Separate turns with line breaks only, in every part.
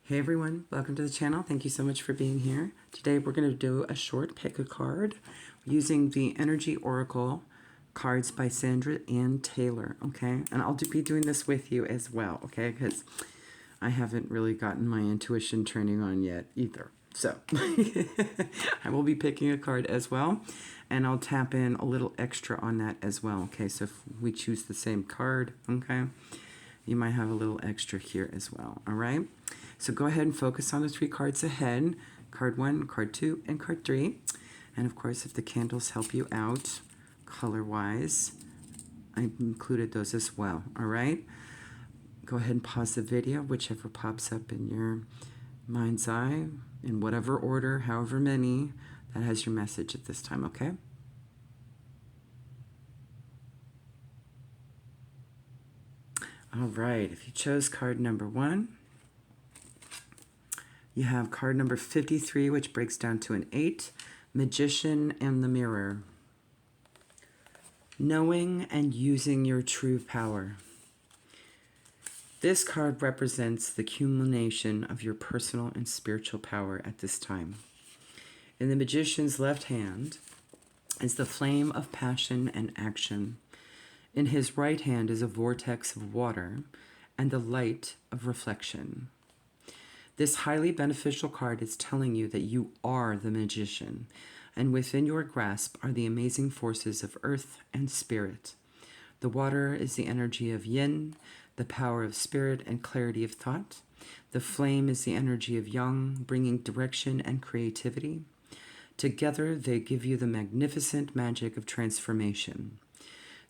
Hey everyone, welcome to the channel. Thank you so much for being here. Today we're going to do a short pick a card using the Energy Oracle cards by Sandra Ann Taylor, okay? And I'll be doing this with you as well, okay? Because I haven't really gotten my intuition turning on yet either. So I will be picking a card as well, and I'll tap in a little extra on that as well, okay? So if we choose the same card, okay, you might have a little extra here as well, all right? So go ahead and focus on the three cards ahead, card 1, card 2, and card 3. And of course, if the candles help you out color-wise, I included those as well, all right? Go ahead and pause the video, whichever pops up in your mind's eye, in whatever order, however many, that has your message at this time, okay? All right, if you chose card number 1, you have card number 53, which breaks down to an 8, Magician and the Mirror. Knowing and using your true power. This card represents the culmination of your personal and spiritual power at this time. In the Magician's left hand is the flame of passion and action. In his right hand is a vortex of water and the light of reflection. This highly beneficial card is telling you that you are the magician, and within your grasp are the amazing forces of earth and spirit. The water is the energy of yin, the power of spirit and clarity of thought. The flame is the energy of yang, bringing direction and creativity. Together, they give you the magnificent magic of transformation.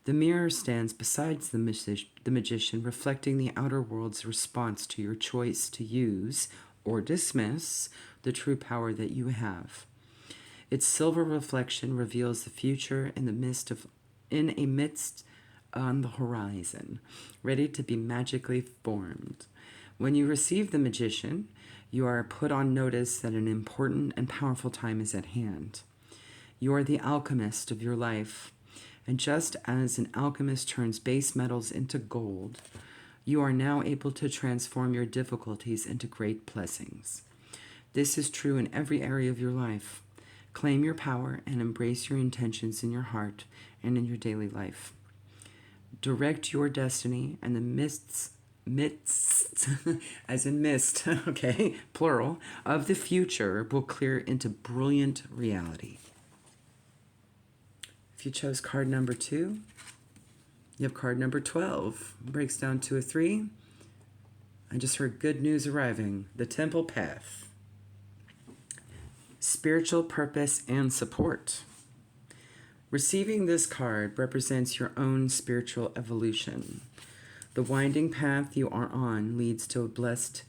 The mirror stands beside the magician, reflecting the outer world's response to your choice to use or dismiss the true power that you have. Its silver reflection reveals the future in a mist on the horizon, ready to be magically formed. When you receive the magician, you are put on notice that an important and powerful time is at hand. You are the alchemist of your life. And just as an alchemist turns base metals into gold, you are now able to transform your difficulties into great blessings. This is true in every area of your life. Claim your power and embrace your intentions in your heart and in your daily life. Direct your destiny, and the mists, as in mist, okay, plural, of the future will clear into brilliant reality. If you chose card number 2, you have card number 12. It breaks down to a 3. I just heard good news arriving. The Temple Path. Spiritual purpose and support. Receiving this card represents your own spiritual evolution. The winding path you are on leads to a blessed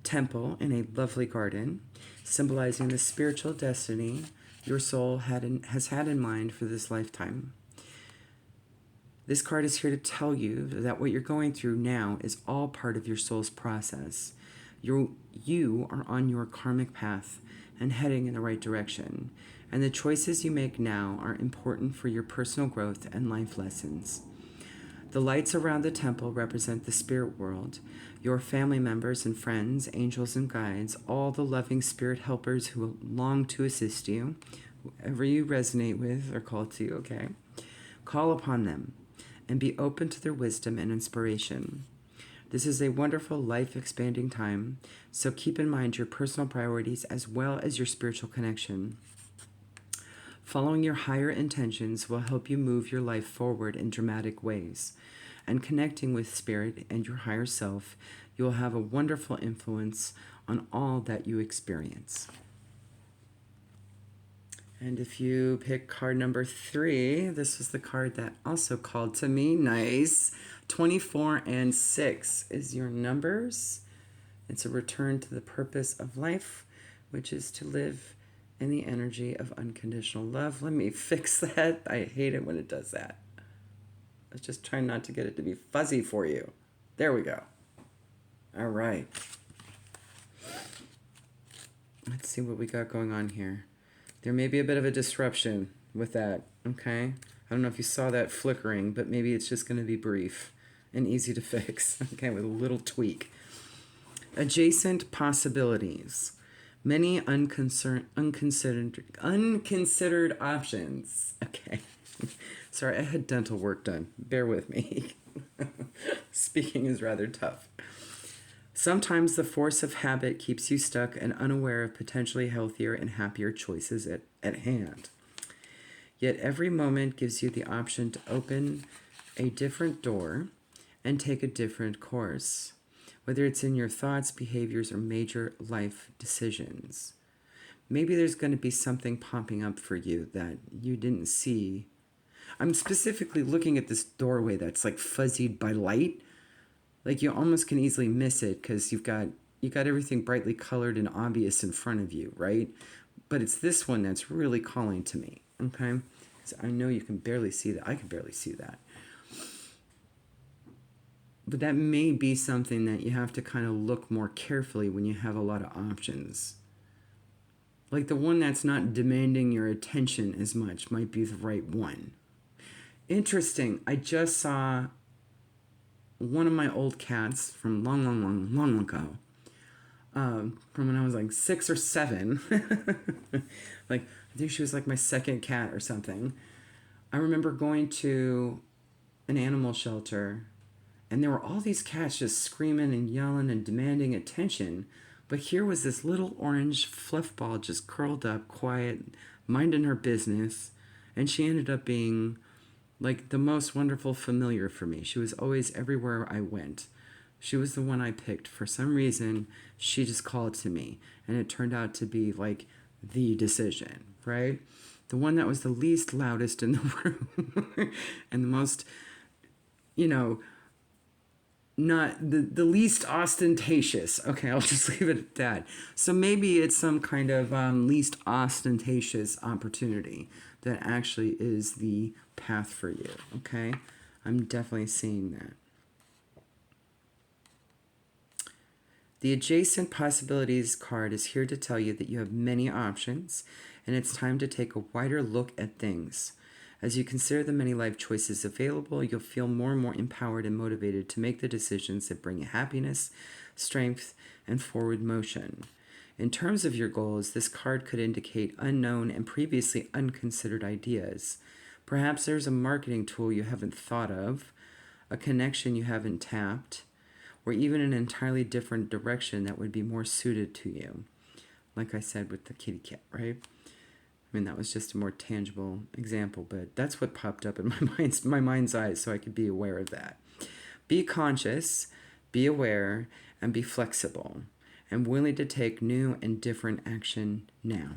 temple in a lovely garden, symbolizing the spiritual destiny your soul has had in mind for this lifetime. This card is here to tell you that what you're going through now is all part of your soul's process. You are on your karmic path and heading in the right direction, and the choices you make now are important for your personal growth and life lessons. The lights around the temple represent the spirit world, your family members and friends, angels and guides, all the loving spirit helpers who long to assist you, whoever you resonate with or call to, okay? Call upon them and be open to their wisdom and inspiration. This is a wonderful life-expanding time, so keep in mind your personal priorities as well as your spiritual connection. Following your higher intentions will help you move your life forward in dramatic ways. And connecting with spirit and your higher self, you will have a wonderful influence on all that you experience. And if you pick card number 3, this was the card that also called to me. Nice. 24 and 6 is your numbers. It's a return to the purpose of life, which is to live in the energy of unconditional love. Let me fix that. I hate it when it does that. Let's just try not to get it to be fuzzy for you. There we go. All right. Let's see what we got going on here. There may be a bit of a disruption with that, okay? I don't know if you saw that flickering, but maybe it's just going to be brief and easy to fix, okay, with a little tweak. Adjacent possibilities. Many unconsidered options. Okay. Sorry, I had dental work done. Bear with me. Speaking is rather tough. Sometimes the force of habit keeps you stuck and unaware of potentially healthier and happier choices at hand. Yet every moment gives you the option to open a different door and take a different course, whether it's in your thoughts, behaviors, or major life decisions. Maybe there's going to be something popping up for you that you didn't see. I'm specifically looking at this doorway that's like fuzzied by light. Like you almost can easily miss it because you got everything brightly colored and obvious in front of you, right? But it's this one that's really calling to me, okay? So I know you can barely see that. I can barely see that. But that may be something that you have to kind of look more carefully when you have a lot of options. Like the one that's not demanding your attention as much might be the right one. Interesting. I just saw one of my old cats from long ago. From when I was like 6 or 7. Like, I think she was like my second cat or something. I remember going to an animal shelter and there were all these cats just screaming and yelling and demanding attention. But here was this little orange fluff ball just curled up, quiet, minding her business. And she ended up being like the most wonderful familiar for me. She was always everywhere I went. She was the one I picked. For some reason, she just called to me. And it turned out to be like the decision, right? The one that was the least loudest in the room and the most, not the least ostentatious. Okay, I'll just leave it at that. So maybe it's some kind of least ostentatious opportunity that actually is the path for you, okay? I'm definitely seeing that. The adjacent possibilities card is here to tell you that you have many options and it's time to take a wider look at things. As you consider the many life choices available, you'll feel more and more empowered and motivated to make the decisions that bring you happiness, strength, and forward motion. In terms of your goals, this card could indicate unknown and previously unconsidered ideas. Perhaps there's a marketing tool you haven't thought of, a connection you haven't tapped, or even an entirely different direction that would be more suited to you. Like I said with the kitty cat, right? I mean, that was just a more tangible example, but that's what popped up in my mind's eye, so I could be aware of that. Be conscious, be aware, and be flexible, and willing to take new and different action now.